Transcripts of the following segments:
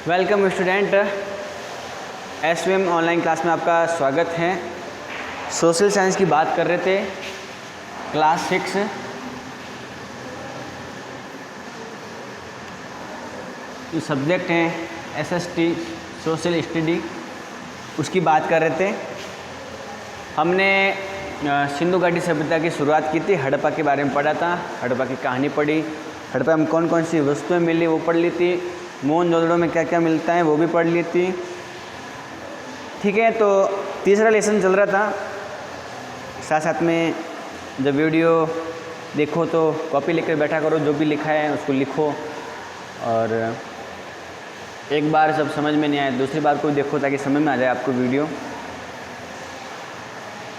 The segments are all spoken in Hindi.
Welcome student, SVM online class में आपका स्वागत है। सोशल साइंस की बात कर रहे थे, क्लास 6। जो सब्जेक्ट हैं एसएसटी सोशल स्टडी, उसकी बात कर रहे थे। हमने सिंधु घाटी सभ्यता की शुरुआत की थी, हड़प्पा के बारे में पढ़ा था, हड़प्पा की कहानी पढ़ी, हड़प्पा में कौन कौन सी वस्तुएं मिली वो पढ़ ली थी, मोहनजोदड़ो में क्या क्या मिलता है वो भी पढ़ ली थी। ठीक है, तो तीसरा लेसन चल रहा था। साथ साथ में जब वीडियो देखो तो कॉपी लेकर बैठा करो, जो भी लिखा है उसको लिखो, और एक बार जब समझ में नहीं आए दूसरी बार को देखो ताकि समझ में आ जाए आपको वीडियो।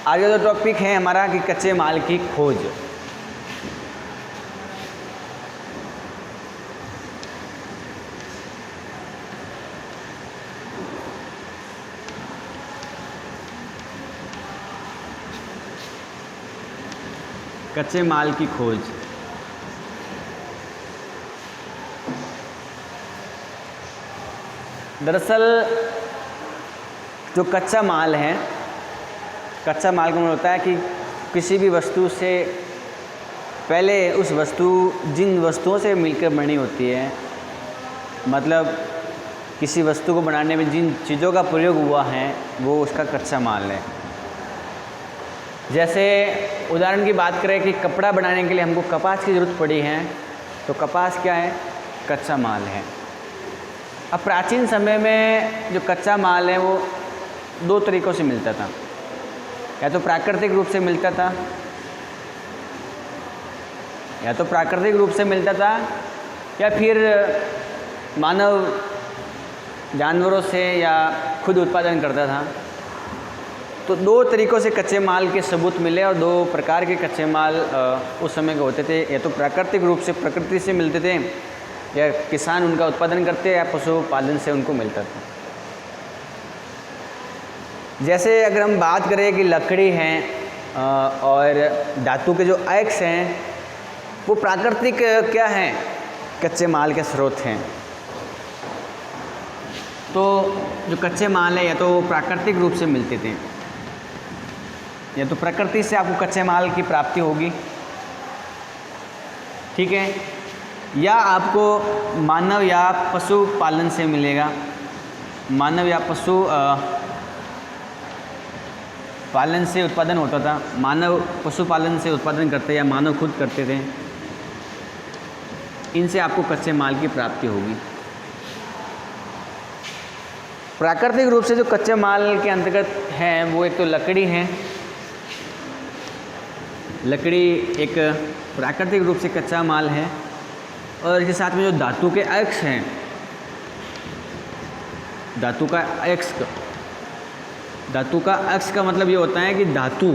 आगे जो टॉपिक है हमारा कि कच्चे माल की खोज। कच्चे माल की खोज। दरअसल जो कच्चा माल है, कच्चा माल का मतलब होता है कि किसी भी वस्तु से पहले उस वस्तु जिन वस्तुओं से मिलकर बनी होती है, मतलब किसी वस्तु को बनाने में जिन चीज़ों का प्रयोग हुआ है वो उसका कच्चा माल है। जैसे उदाहरण की बात करें कि कपड़ा बनाने के लिए हमको कपास की ज़रूरत पड़ी है, तो कपास क्या है? कच्चा माल है। अब प्राचीन समय में जो कच्चा माल है वो दो तरीक़ों से मिलता था, या तो प्राकृतिक रूप से मिलता था, या फिर मानव जानवरों से या खुद उत्पादन करता था। तो दो तरीक़ों से कच्चे माल के सबूत मिले, और दो प्रकार के कच्चे माल उस समय के होते थे। या तो प्राकृतिक रूप से प्रकृति से मिलते थे, या किसान उनका उत्पादन करते, या पशुपालन से उनको मिलता था। जैसे अगर हम बात करें कि लकड़ी हैं और धातु के जो अयस्क हैं वो प्राकृतिक क्या हैं? कच्चे माल के स्रोत हैं। तो जो कच्चे माल है या तो प्राकृतिक रूप से मिलते थे, या तो प्रकृति से आपको कच्चे माल की प्राप्ति होगी, ठीक है, या आपको मानव या पशु पालन से मिलेगा। मानव या पशु पालन से उत्पादन होता था, मानव पशुपालन से उत्पादन करते या मानव खुद करते थे, इनसे आपको कच्चे माल की प्राप्ति होगी। प्राकृतिक रूप से जो कच्चे माल के अंतर्गत हैं वो एक तो लकड़ी है। लकड़ी एक प्राकृतिक रूप से कच्चा माल है, और इसके साथ में जो धातु के अयस्क हैं, धातु का अयस्क का मतलब ये होता है कि धातु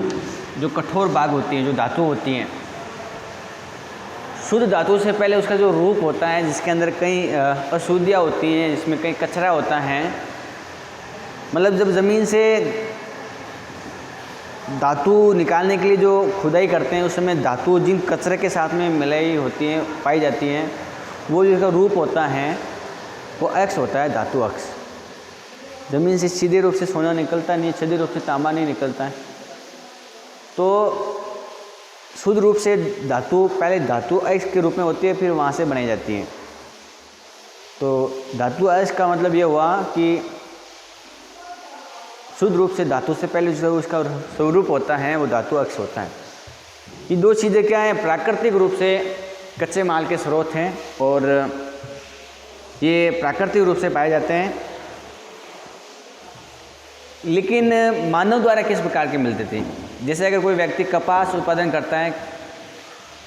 जो कठोर भाग होती हैं, जो धातु होती हैं, शुद्ध धातु से पहले उसका जो रूप होता है जिसके अंदर कई अशुद्धियाँ होती हैं, जिसमें कई कचरा होता है, मतलब जब ज़मीन से धातु निकालने के लिए जो खुदाई करते हैं उस समय धातु जिन कचरे के साथ में मिलाई होती हैं, पाई जाती हैं, वो जिसका रूप होता है वो अयस्क होता है, धातु अयस्क। ज़मीन से सीधे रूप से सोना निकलता नहीं, सीधे रूप से तांबा नहीं निकलता है। तो शुद्ध रूप से धातु पहले धातु अयस्क के रूप में होती है, फिर वहाँ से बनाई जाती है। तो धातु अयस्क का मतलब ये हुआ कि शुद्ध रूप से धातु से पहले जो उसका स्वरूप होता है वो धातु अयस्क होता है। ये दो चीज़ें क्या हैं? प्राकृतिक रूप से कच्चे माल के स्रोत हैं, और ये प्राकृतिक रूप से पाए जाते हैं। लेकिन मानव द्वारा किस प्रकार के मिलते थे? जैसे अगर कोई व्यक्ति कपास उत्पादन करता है,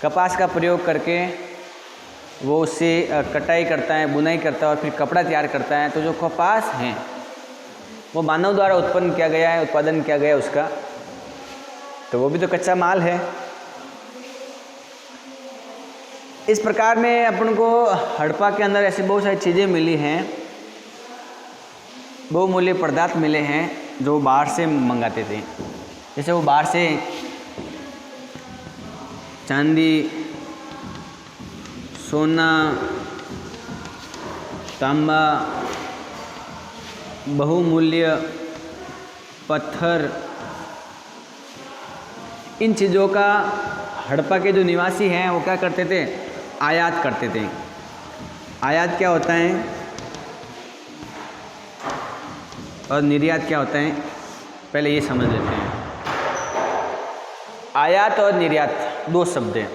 कपास का प्रयोग करके वो उससे कटाई करता है, बुनाई करता है और फिर कपड़ा तैयार करता है, तो जो कपास हैं वो मानव द्वारा उत्पन्न किया गया है, उत्पादन किया गया है उसका, तो वो भी तो कच्चा माल है। इस प्रकार में अपन को हड़प्पा के अंदर ऐसी बहुत सारी चीज़ें मिली हैं, बहुमूल्य पदार्थ मिले हैं जो बाहर से मंगाते थे। जैसे वो बाहर से चांदी, सोना, तांबा, बहुमूल्य पत्थर, इन चीज़ों का हड़प्पा के जो निवासी हैं वो क्या करते थे? आयात करते थे। आयात क्या होता है और निर्यात क्या होता है, पहले ये समझ लेते हैं। आयात और निर्यात दो शब्द हैं।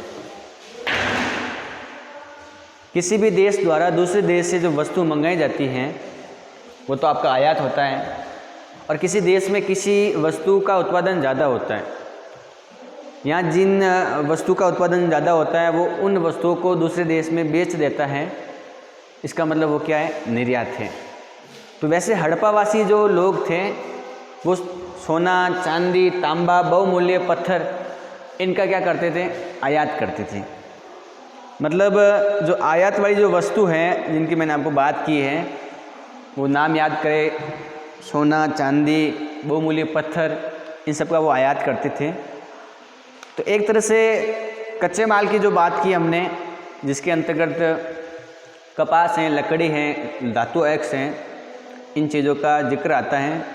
किसी भी देश द्वारा दूसरे देश से जो वस्तु मंगाई जाती हैं वो तो आपका आयात होता है, और किसी देश में किसी वस्तु का उत्पादन ज़्यादा होता है। यहाँ जिन वस्तु का उत्पादन ज़्यादा होता है वो उन वस्तुओं को दूसरे देश में बेच देता है, इसका मतलब वो क्या है? निर्यात है। तो वैसे हड़प्पावासी जो लोग थे वो सोना, चांदी, तांबा, बहुमूल्य पत्थर, इनका क्या करते थे? आयात करते थे। मतलब जो आयात वाली जो वस्तु है जिनकी मैंने आपको बात की है वो नाम याद करें, सोना, चांदी, बहुमूल्य पत्थर, इन सब का वो आयात करते थे। तो एक तरह से कच्चे माल की जो बात की हमने, जिसके अंतर्गत कपास हैं, लकड़ी हैं, धातु एक्स हैं, इन चीज़ों का जिक्र आता है।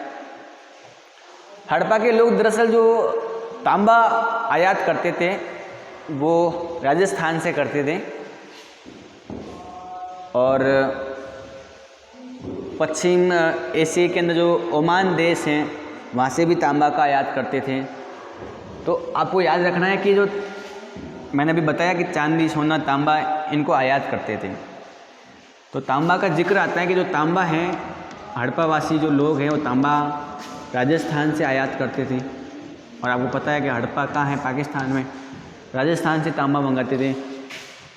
हड़प्पा के लोग दरअसल जो तांबा आयात करते थे वो राजस्थान से करते थे, और पश्चिम एशिया के अंदर जो ओमान देश हैं वहाँ से भी तांबा का आयात करते थे। तो आपको याद रखना है कि जो मैंने अभी बताया कि चांदी, सोना, तांबा, इनको आयात करते थे। तो तांबा का जिक्र आता है कि जो तांबा है, हड़प्पावासी जो लोग हैं वो तांबा राजस्थान से आयात करते थे। और आपको पता है कि हड़प्पा कहाँ है? पाकिस्तान में। राजस्थान से तांबा मंगाते थे।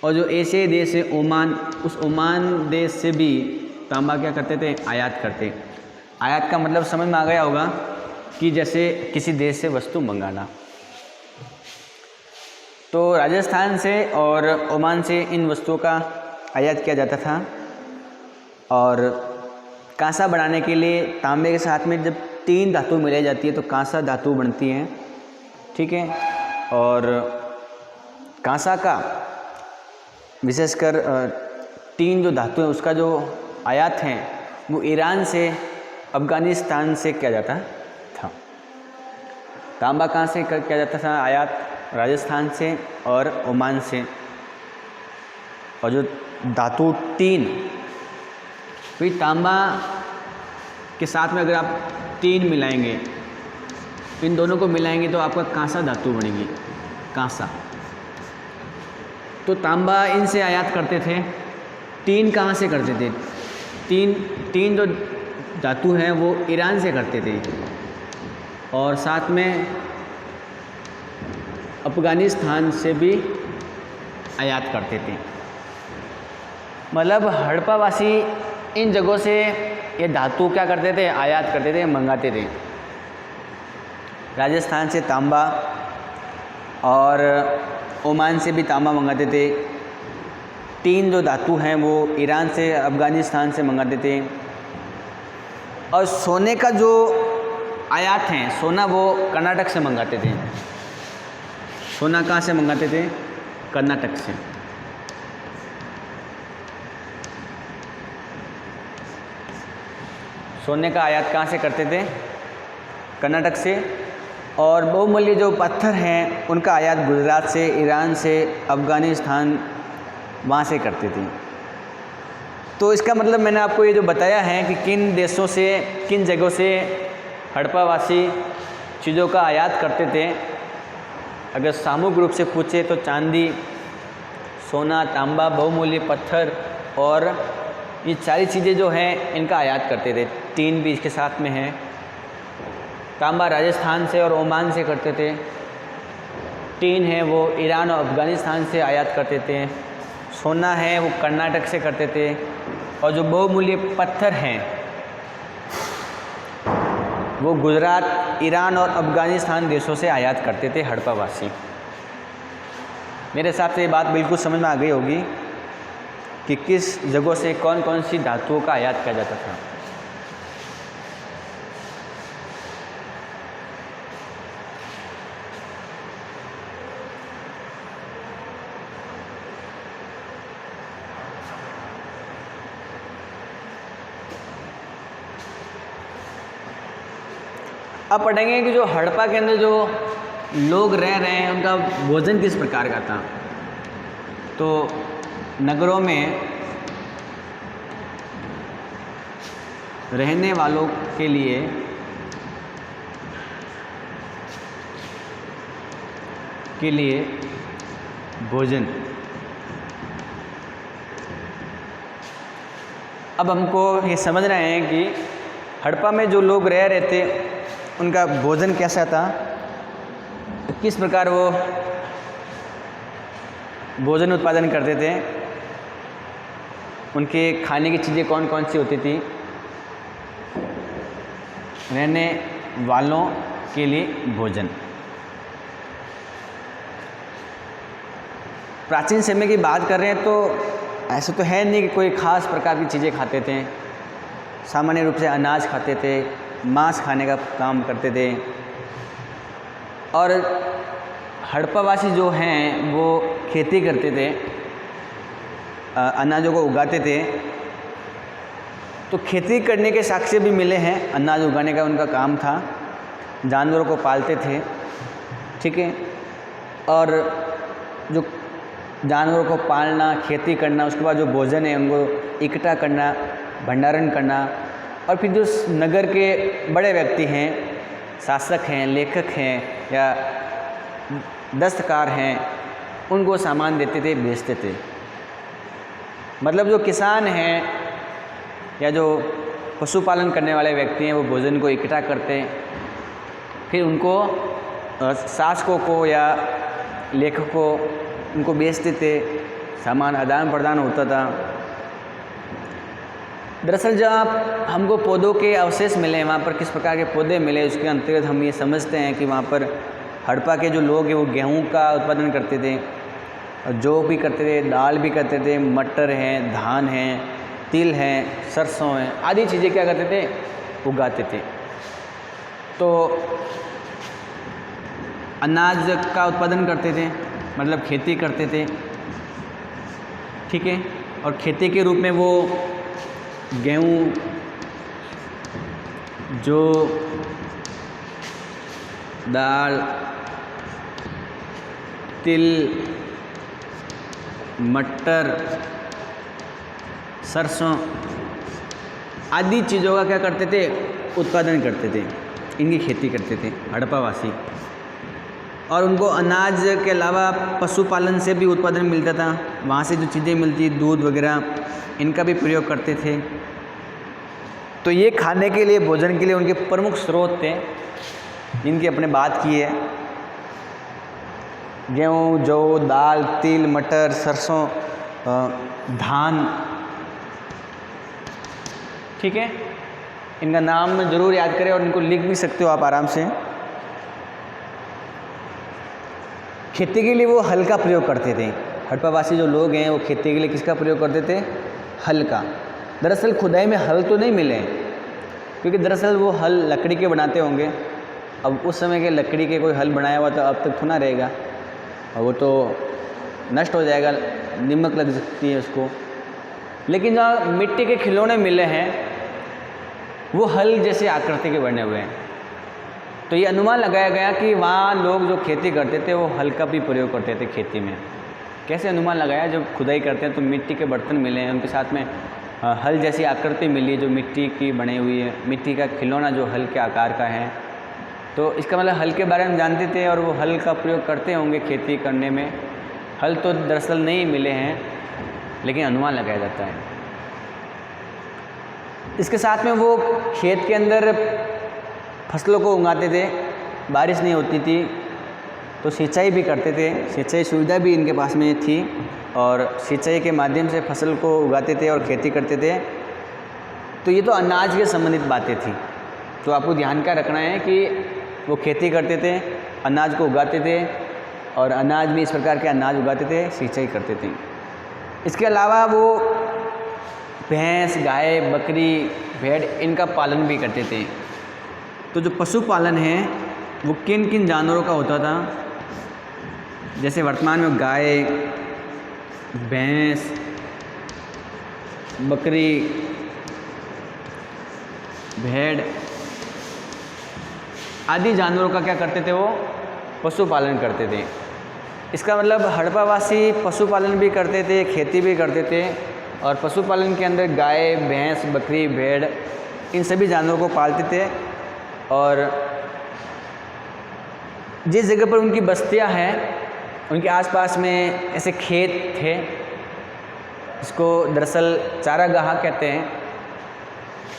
और जो एशियाई देश है ओमान, उस ओमान देश से भी तांबा क्या करते थे? आयात करते। आयात का मतलब समझ में आ गया होगा कि जैसे किसी देश से वस्तु मंगाना। तो राजस्थान से और ओमान से इन वस्तुओं का आयात किया जाता था। और कांसा बनाने के लिए तांबे के साथ में जब 3 धातु मिलाई जाती है तो कांसा धातु बनती है, ठीक है। और कांसा का विशेषकर 3 जो धातु है उसका जो आयात है वो ईरान से, अफ़गानिस्तान से किया जाता था। तांबा कहाँ से किया जाता था आयात? राजस्थान से और ओमान से। और जो धातु 3, फिर तांबा के साथ में अगर आप 3 मिलाएंगे, इन दोनों को मिलाएंगे तो आपका कांसा धातु बनेगी, कांसा। तो तांबा इनसे आयात करते थे। 3 कहाँ से करते थे? तीन जो धातु हैं वो ईरान से करते थे, और साथ में अफ़गानिस्तान से भी आयात करते थे। मतलब हड़प्पावासी इन जगहों से ये धातु क्या करते थे? आयात करते थे, मंगाते थे। राजस्थान से तांबा और ओमान से भी तांबा मंगाते थे। 3 जो धातु हैं वो ईरान से, अफ़गानिस्तान से मंगाते थे। और सोने का जो आयात हैं, सोना वो कर्नाटक से मंगाते थे। सोना कहाँ से मंगाते थे? कर्नाटक से। सोने का आयात कहाँ से करते थे? कर्नाटक से। और बहुमूल्य जो पत्थर हैं उनका आयात गुजरात से, ईरान से, अफ़गानिस्तान, वहाँ से करते थे। तो इसका मतलब मैंने आपको ये जो बताया है कि किन देशों से, किन जगहों से हड़प्पावासी चीज़ों का आयात करते थे। अगर सामूहिक रूप से पूछे तो चांदी, सोना, तांबा, बहुमूल्य पत्थर और ये सारी चीज़ें जो हैं इनका आयात करते थे। 3 भी इसके साथ में हैं। तांबा राजस्थान से और ओमान से करते थे। 3 है वो ईरान और अफ़गानिस्तान से आयात करते थे। सोना है वो कर्नाटक से करते थे। और जो बहुमूल्य पत्थर हैं वो गुजरात, ईरान और अफ़गानिस्तान देशों से आयात करते थे हड़प्पावासी। मेरे हिसाब से ये बात बिल्कुल समझ में आ गई होगी कि किस जगहों से कौन कौन सी धातुओं का आयात किया जाता था। अब पढ़ेंगे कि जो हड़प्पा के अंदर जो लोग रह रहे हैं उनका भोजन किस प्रकार का था। तो नगरों में रहने वालों के लिए भोजन, अब हमको ये समझ रहे हैं कि हड़प्पा में जो लोग रह रहे थे उनका भोजन कैसा था, किस प्रकार वो भोजन उत्पादन करते थे, उनके खाने की चीज़ें कौन कौन सी होती थी रहने वालों के लिए भोजन। प्राचीन समय की बात कर रहे हैं तो ऐसा तो है नहीं कि कोई ख़ास प्रकार की चीज़ें खाते थे। सामान्य रूप से अनाज खाते थे, मांस खाने का काम करते थे। और हड़प्पावासी जो हैं वो खेती करते थे, अनाजों को उगाते थे। तो खेती करने के साक्ष्य भी मिले हैं, अनाज उगाने का उनका काम था, जानवरों को पालते थे, ठीक है। और जो जानवरों को पालना, खेती करना, उसके बाद जो भोजन है उनको इकट्ठा करना, भंडारण करना, और फिर जो नगर के बड़े व्यक्ति हैं, शासक हैं, लेखक हैं या दस्तकार हैं, उनको सामान देते थे, बेचते थे। मतलब जो किसान हैं या जो पशुपालन करने वाले व्यक्ति हैं वो भोजन को इकट्ठा करते, फिर उनको शासकों को या लेखकों को उनको बेचते थे, सामान आदान प्रदान होता था। दरअसल जब हमको पौधों के अवशेष मिले, वहाँ पर किस प्रकार के पौधे मिले, उसके अंतर्गत हम ये समझते हैं कि वहाँ पर हड़प्पा के जो लोग हैं वो गेहूं का उत्पादन करते थे, जौ भी करते थे, दाल भी करते थे, मटर हैं, धान हैं, तिल हैं, सरसों हैं, आदि चीज़ें क्या करते थे, उगाते थे। तो अनाज का उत्पादन करते थे, मतलब खेती करते थे, ठीक है। और खेती के रूप में वो गेहूँ, जौ, दाल, तिल, मटर, सरसों आदि चीज़ों का क्या करते थे, उत्पादन करते थे, इनकी खेती करते थे हड़प्पावासी। और उनको अनाज के अलावा पशुपालन से भी उत्पादन मिलता था, वहाँ से जो चीज़ें मिलती, दूध वगैरह, इनका भी प्रयोग करते थे। तो ये खाने के लिए, भोजन के लिए उनके प्रमुख स्रोत थे जिनकी अपने बात की है। गेहूँ, जौ, दाल, तिल, मटर, सरसों, धान, ठीक है। इनका नाम ज़रूर याद करें और इनको लिख भी सकते हो आप आराम से। खेती के लिए वो हल का प्रयोग करते थे। हड़प्पावासी जो लोग हैं वो खेती के लिए किसका प्रयोग करते थे, हल का। दरअसल खुदाई में हल तो नहीं मिले, क्योंकि दरअसल वो हल लकड़ी के बनाते होंगे। अब उस समय के लकड़ी के कोई हल बनाया हुआ तो अब तक थोड़ा रहेगा, और वो तो नष्ट हो जाएगा, नमक लग सकती है उसको। लेकिन जहाँ मिट्टी के खिलौने मिले हैं वो हल जैसे आकृति के बने हुए हैं। तो ये अनुमान लगाया गया कि वहाँ लोग जो खेती करते थे वो हल का भी प्रयोग करते थे खेती में। कैसे अनुमान लगाया, जब खुदाई करते हैं तो मिट्टी के बर्तन मिले हैं, उनके साथ में हल जैसी आकृति मिली जो मिट्टी की बनी हुई है, मिट्टी का खिलौना जो हल के आकार का है। तो इसका मतलब हल के बारे में जानते थे और वो हल का प्रयोग करते होंगे खेती करने में। हल तो दरअसल नहीं मिले हैं, लेकिन अनुमान लगाया जाता है। इसके साथ में वो खेत के अंदर फसलों को उगाते थे। बारिश नहीं होती थी तो सिंचाई भी करते थे, सिंचाई सुविधा भी इनके पास में थी, और सिंचाई के माध्यम से फसल को उगाते थे और खेती करते थे। तो ये तो अनाज के संबंधित बातें थी। तो आपको ध्यान क्या रखना है कि वो खेती करते थे, अनाज को उगाते थे, और अनाज भी इस प्रकार के अनाज उगाते थे, सिंचाई करते थे। इसके अलावा वो भैंस, गाय, बकरी, भेड़, इनका पालन भी करते थे। तो जो पशुपालन है वो किन किन जानवरों का होता था, जैसे वर्तमान में गाय, भैंस, बकरी, भेड़ आदि जानवरों का क्या करते थे, वो पशुपालन करते थे। इसका मतलब हड़प्पावासी पशुपालन भी करते थे, खेती भी करते थे, और पशुपालन के अंदर गाय, भैंस, बकरी, भेड़, इन सभी जानवरों को पालते थे। और जिस जगह पर उनकी बस्तियां हैं उनके आसपास में ऐसे खेत थे, इसको दरअसल चारागाह कहते हैं।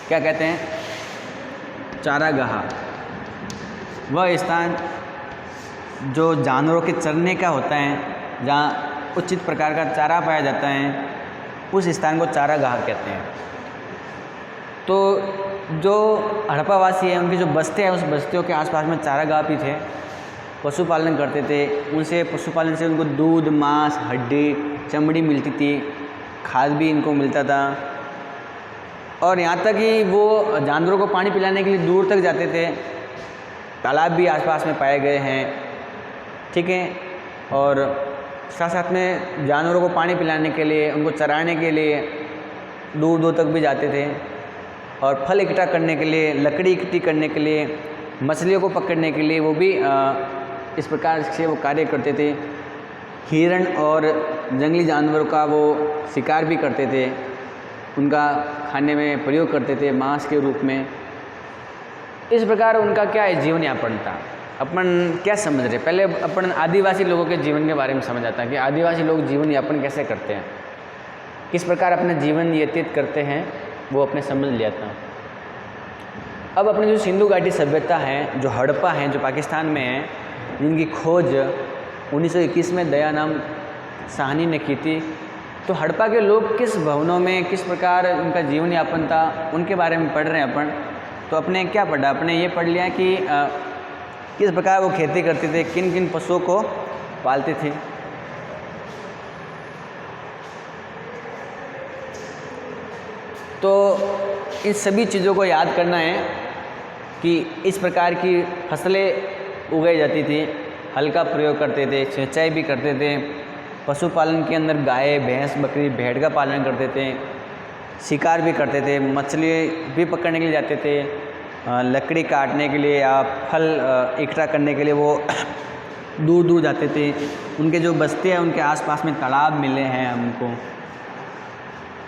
क्या कहते हैं? चारागाह। वह स्थान जो जानवरों के चरने का होता है, जहाँ उचित प्रकार का चारा पाया जाता है, उस स्थान को चारागाह कहते हैं। तो जो हड़प्पावासी है उनकी जो बस्तियाँ हैं, उस बस्तियों के आसपास में चारागाह भी थे, पशुपालन करते थे। उनसे पशुपालन से उनको दूध, मांस, हड्डी, चमड़ी मिलती थी, खाद भी इनको मिलता था। और यहाँ तक कि वो जानवरों को पानी पिलाने के लिए दूर तक जाते थे। तालाब भी आसपास में पाए गए हैं, ठीक है। और साथ साथ में जानवरों को पानी पिलाने के लिए, उनको चराने के लिए दूर दूर तक भी जाते थे। और फल इकट्ठा करने के लिए, लकड़ी इकट्ठी करने के लिए, मछलियों को पकड़ने के लिए वो भी इस प्रकार से वो कार्य करते थे। हिरण और जंगली जानवरों का वो शिकार भी करते थे, उनका खाने में प्रयोग करते थे मांस के रूप में। इस प्रकार उनका क्या है, जीवन यापन था। अपन क्या समझ रहे, पहले अपन आदिवासी लोगों के जीवन के बारे में समझ आता है कि आदिवासी लोग जीवन यापन कैसे करते हैं, किस प्रकार अपना जीवन व्यतीत करते हैं, वो अपने समझ लिया था। अब अपनी जो सिंधु घाटी सभ्यता है, जो हड़प्पा है, जो पाकिस्तान में है, जिनकी खोज 1921 में दयाराम साहनी ने की थी, तो हड़प्पा के लोग किस भवनों में, किस प्रकार उनका जीवन यापन था, उनके बारे में पढ़ रहे हैं अपन। तो अपने क्या पढ़ा, अपने ये पढ़ लिया कि किस प्रकार वो खेती करते थे, किन किन पशुओं को पालते थे। तो इन सभी चीज़ों को याद करना है कि इस प्रकार की फसलें उगाई जाती थी, हल का प्रयोग करते थे, सिंचाई भी करते थे, पशुपालन के अंदर गाय, भैंस, बकरी, भेड़ का पालन करते थे, शिकार भी करते थे, मछली भी पकड़ने के लिए जाते थे, लकड़ी काटने के लिए या फल इकट्ठा करने के लिए वो दूर दूर जाते थे। उनके जो बस्ते हैं उनके आसपास में तालाब मिले हैं हमको,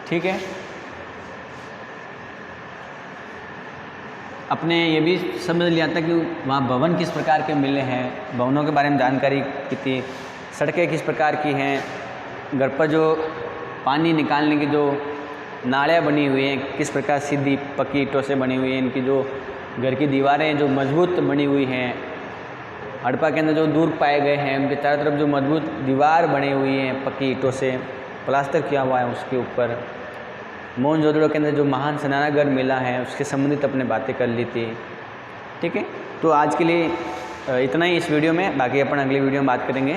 ठीक है। अपने ये भी समझ लिया था कि वहाँ भवन किस प्रकार के मिले हैं, भवनों के बारे में जानकारी की थी, सड़कें किस प्रकार की हैं, घर पर जो पानी निकालने की जो नालियाँ बनी हुई हैं, किस प्रकार सीधी पक्की ईंटों से बनी हुई हैं, इनकी जो घर की दीवारें जो मजबूत बनी हुई हैं। हड़प्पा के अंदर जो दूर पाए गए हैं उनके चारों तरफ जो मजबूत दीवार बनी हुई हैं पक्की ईंटों से, प्लास्टर किया हुआ है उसके ऊपर। मोहनजोदड़ो के अंदर जो महान स्नानागार मिला है उसके संबंधित अपने बातें कर ली थी, ठीक है। तो आज के लिए इतना ही इस वीडियो में, बाकी अपन अगली वीडियो में बात करेंगे।